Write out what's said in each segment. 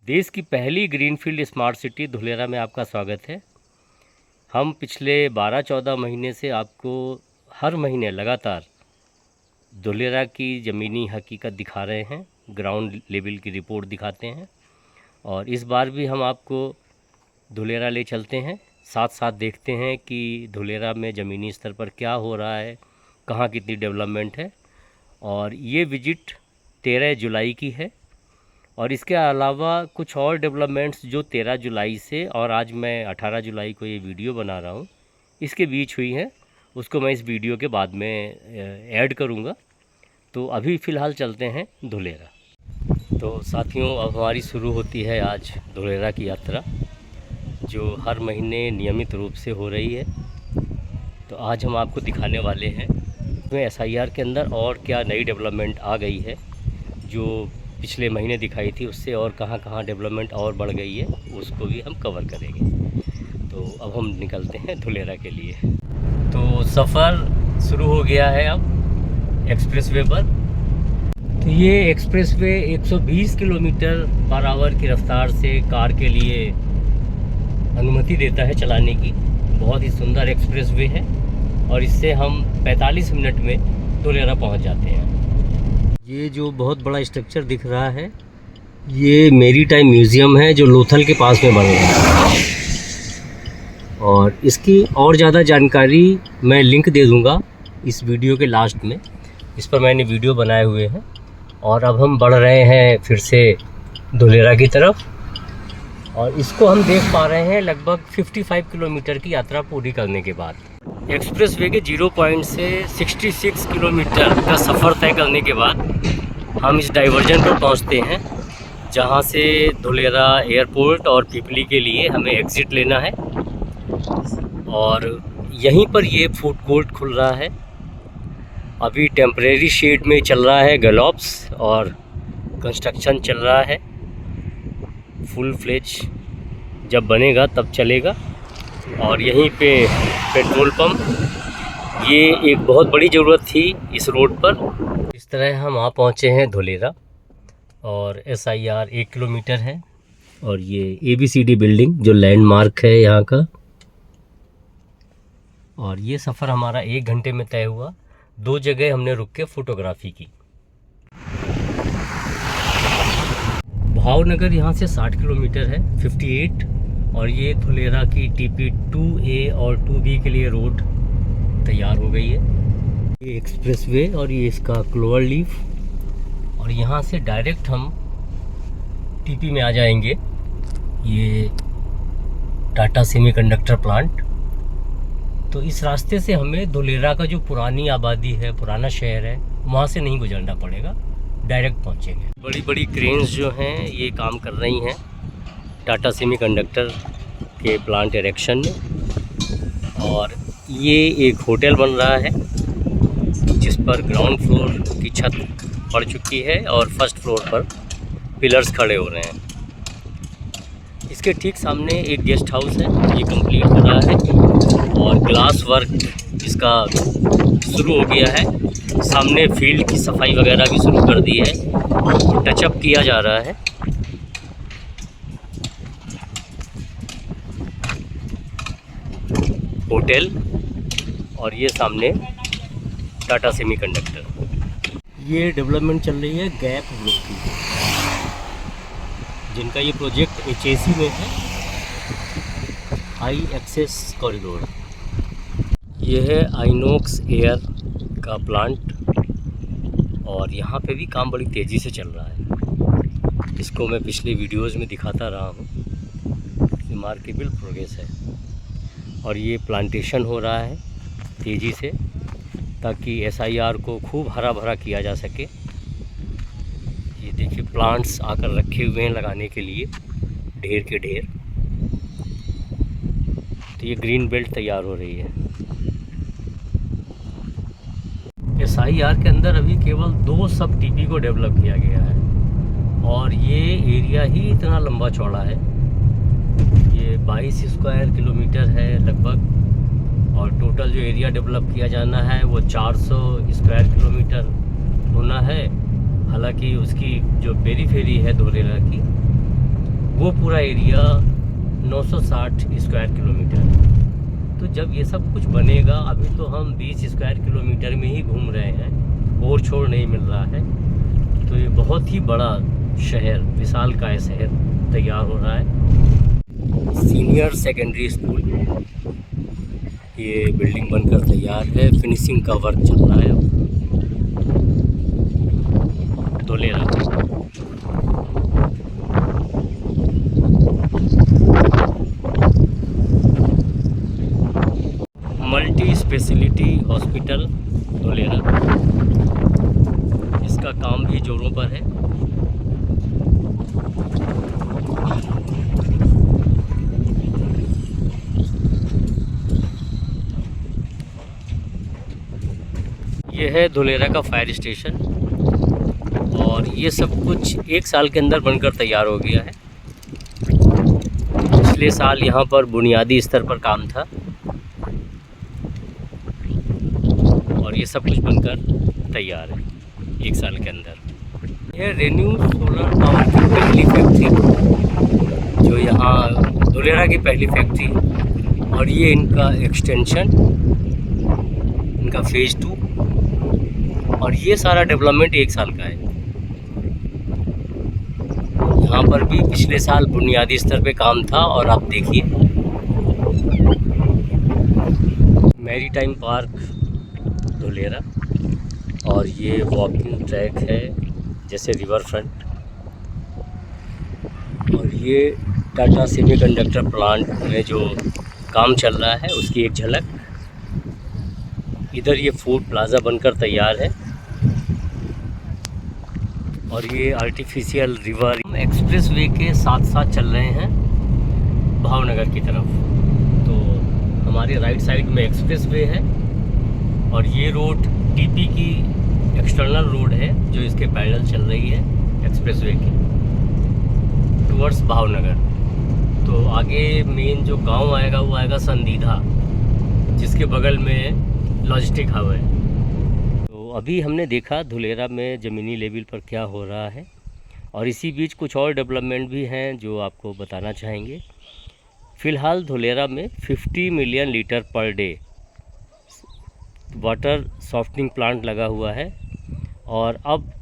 देश की पहली ग्रीनफील्ड स्मार्ट सिटी धुलेरा में आपका स्वागत है। हम पिछले 12-14 महीने से आपको हर महीने लगातार धुलेरा की ज़मीनी हकीकत दिखा रहे हैं, ग्राउंड लेवल की रिपोर्ट दिखाते हैं और इस बार भी हम आपको धुलेरा ले चलते हैं। साथ साथ देखते हैं कि धुलेरा में ज़मीनी स्तर पर क्या हो रहा है, कहाँ कितनी डेवलपमेंट है। और ये विजिट 13 जुलाई की है और इसके अलावा कुछ और डेवलपमेंट्स जो 13 जुलाई से और आज मैं 18 जुलाई को ये वीडियो बना रहा हूँ, इसके बीच हुई है, उसको मैं इस वीडियो के बाद में ऐड करूँगा। तो अभी फ़िलहाल चलते हैं धुलेरा। तो साथियों, अब हमारी शुरू होती है आज धुलेरा की यात्रा, जो हर महीने नियमित रूप से हो रही है। तो आज हम आपको दिखाने वाले हैं SIR के अंदर और क्या नई डेवलपमेंट आ गई है, जो पिछले महीने दिखाई थी उससे और कहाँ डेवलपमेंट और बढ़ गई है, उसको भी हम कवर करेंगे। तो अब हम निकलते हैं धुलेरा के लिए। तो सफ़र शुरू हो गया है अब एक्सप्रेसवे पर। तो ये एक्सप्रेसवे 120 किलोमीटर पर आवर की रफ्तार से कार के लिए अनुमति देता है चलाने की। बहुत ही सुंदर एक्सप्रेसवे है और इससे हम 45 मिनट में धुलेरा पहुंच जाते हैं। ये जो बहुत बड़ा स्ट्रक्चर दिख रहा है, ये मैरीटाइम म्यूज़ियम है जो लोथल के पास में बन रहा है। और इसकी और ज़्यादा जानकारी मैं लिंक दे दूँगा इस वीडियो के लास्ट में। इस पर मैंने वीडियो बनाए हुए हैं। और अब हम बढ़ रहे हैं फिर से धुलेरा की तरफ और इसको हम देख पा रहे हैं लगभग 55 किलोमीटर की यात्रा पूरी करने के बाद। एक्सप्रेसवे के 0 पॉइंट से 66 किलोमीटर का सफ़र तय करने के बाद हम इस डाइवर्जन पर पहुंचते हैं, जहां से धुलेरा एयरपोर्ट और पिपली के लिए हमें एग्ज़िट लेना है। और यहीं पर ये फूड कोर्ट खुल रहा है। अभी टेम्परेरी शेड में चल रहा है गैलॉप्स और कंस्ट्रक्शन चल रहा है। फुल फ्लेज जब बनेगा तब चलेगा। और यहीं पे पेट्रोल पंप, ये एक बहुत बड़ी ज़रूरत थी इस रोड पर। इस तरह हम वहाँ पहुँचे हैं धुलेरा और SIR 1 किलोमीटर है और ये ABCD बिल्डिंग जो लैंडमार्क है यहाँ का। और ये सफ़र हमारा 1 घंटे में तय हुआ। 2 जगह हमने रुक के फ़ोटोग्राफी की। भावनगर यहाँ से 60 किलोमीटर है, 58। और ये धुलेरा की TP 2A और 2B के लिए रोड तैयार हो गई है। ये एक्सप्रेसवे और ये इसका क्लोवर लीफ। और यहाँ से डायरेक्ट हम TP में आ जाएंगे, ये टाटा सेमीकंडक्टर प्लांट। तो इस रास्ते से हमें धुलेरा का जो पुरानी आबादी है, पुराना शहर है, वहाँ से नहीं गुजरना पड़ेगा, डायरेक्ट पहुँचेंगे। बड़ी बड़ी क्रेन्स जो हैं ये काम कर रही हैं टाटा सेमीकंडक्टर के प्लांट इरेक्शन में। और ये एक होटल बन रहा है जिस पर ग्राउंड फ्लोर की छत पड़ चुकी है और फर्स्ट फ्लोर पर पिलर्स खड़े हो रहे हैं। इसके ठीक सामने एक गेस्ट हाउस है, ये कंप्लीट हो रहा है और ग्लास वर्क इसका शुरू हो गया है। सामने फील्ड की सफाई वगैरह भी शुरू कर दी है, टचअप किया जा रहा है। होटल और ये सामने टाटा सेमीकंडक्टर। ये डेवलपमेंट चल रही है गैप ग्रुप की, जिनका ये प्रोजेक्ट HAC में है, हाई एक्सेस कॉरिडोर। ये है आइनॉक्स एयर का प्लांट और यहाँ पे भी काम बड़ी तेज़ी से चल रहा है। इसको मैं पिछले वीडियोज़ में दिखाता रहा हूँ, रिमार्केबल प्रोग्रेस है। और ये प्लांटेशन हो रहा है तेज़ी से, ताकि SIR को खूब हरा भरा किया जा सके। ये देखिए प्लांट्स आकर रखे हुए हैं लगाने के लिए, ढेर के ढेर। तो ये ग्रीन बेल्ट तैयार हो रही है। SIR के अंदर अभी केवल 2 सब TP को डेवलप किया गया है और ये एरिया ही इतना लंबा चौड़ा है। ये 22 स्क्वायर किलोमीटर है लगभग और टोटल जो एरिया डेवलप किया जाना है वो 400 स्क्वायर किलोमीटर होना है। हालांकि उसकी जो पेरीफेरी है धुलेरा की वो पूरा एरिया 960 स्क्वायर किलोमीटर। तो जब ये सब कुछ बनेगा, अभी तो हम 20 स्क्वायर किलोमीटर में ही घूम रहे हैं, और छोड़ नहीं मिल रहा है। तो ये बहुत ही बड़ा शहर, विशालकाय शहर तैयार हो रहा है। सीनियर सेकेंडरी स्कूल, ये बिल्डिंग बनकर तैयार है, फिनिशिंग का वर्क चल रहा है Dholera. Multi speciality hospital Dholera, इसका काम भी जोरों पर है। ये है धुलेरा का फायर स्टेशन, और ये सब कुछ 1 साल के अंदर बनकर तैयार हो गया है। पिछले साल यहाँ पर बुनियादी स्तर पर काम था, और ये सब कुछ बनकर तैयार है 1 साल के अंदर। यह रेन्यू सोलर पावर की पहली फैक्ट्री, जो यहाँ धुलेरा की पहली फैक्ट्री, और ये इनका एक्सटेंशन, इनका फेज़ 2, और ये सारा डेवलपमेंट 1 साल का है। यहाँ पर भी पिछले साल बुनियादी स्तर पे काम था, और आप देखिए मैरीटाइम पार्क धुलेरा, और ये वॉकिंग ट्रैक है जैसे रिवर फ्रंट, और ये टाटा सेमीकंडक्टर प्लांट में जो काम चल रहा है उसकी एक झलक। इधर ये फूड प्लाज़ा बनकर तैयार है, और ये आर्टिफिशियल रिवर। हम एक्सप्रेस वे के साथ साथ चल रहे हैं भावनगर की तरफ। तो हमारे राइट साइड में एक्सप्रेस वे है, और ये रोड टीपी की एक्सटर्नल रोड है जो इसके पैरेलल चल रही है एक्सप्रेस वे के टुवर्ड्स भावनगर। तो आगे मेन जो गांव आएगा वो आएगा संदीधा, जिसके बगल में लॉजिस्टिक हब है। तो अभी हमने देखा धुलेरा में ज़मीनी लेवल पर क्या हो रहा है, और इसी बीच कुछ और डेवलपमेंट भी हैं जो आपको बताना चाहेंगे। फ़िलहाल धुलेरा में 50 million litre per day water softening plant लगा हुआ है, और अब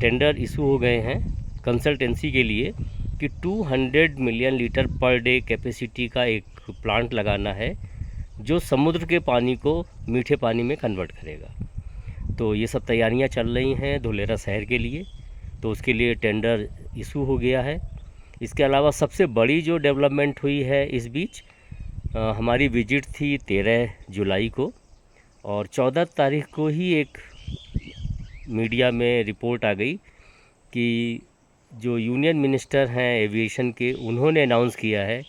टेंडर इशू हो गए हैं कंसल्टेंसी के लिए कि 200 million litre per day capacity का एक प्लांट लगाना है, जो समुद्र के पानी को मीठे पानी में कन्वर्ट करेगा। तो ये सब तैयारियां चल रही हैं धुलेरा शहर के लिए, तो उसके लिए टेंडर इशू हो गया है। इसके अलावा सबसे बड़ी जो डेवलपमेंट हुई है इस बीच, हमारी विजिट थी 13 जुलाई को, और 14 तारीख को ही एक मीडिया में रिपोर्ट आ गई कि जो यूनियन मिनिस्टर हैं एविएशन के, उन्होंने अनाउंस किया है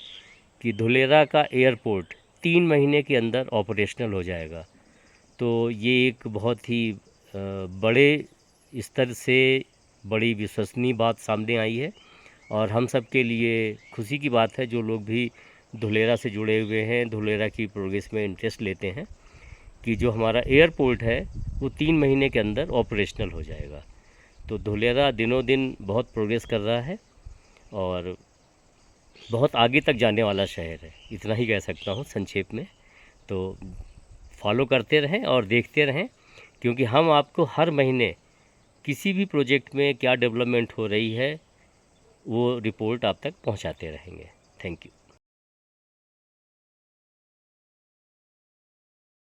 कि धुलेरा का एयरपोर्ट 3 महीने के अंदर ऑपरेशनल हो जाएगा। तो ये एक बहुत ही बड़े स्तर से बड़ी विश्वसनीय बात सामने आई है, और हम सब के लिए खुशी की बात है जो लोग भी धुलेरा से जुड़े हुए हैं, धुलेरा की प्रोग्रेस में इंटरेस्ट लेते हैं, कि जो हमारा एयरपोर्ट है वो 3 महीने के अंदर ऑपरेशनल हो जाएगा। तो धुलेरा दिनों दिन बहुत प्रोग्रेस कर रहा है, और बहुत आगे तक जाने वाला शहर है, इतना ही कह सकता हूँ संक्षेप में। तो फॉलो करते रहें और देखते रहें, क्योंकि हम आपको हर महीने किसी भी प्रोजेक्ट में क्या डेवलपमेंट हो रही है वो रिपोर्ट आप तक पहुँचाते रहेंगे। Thank you.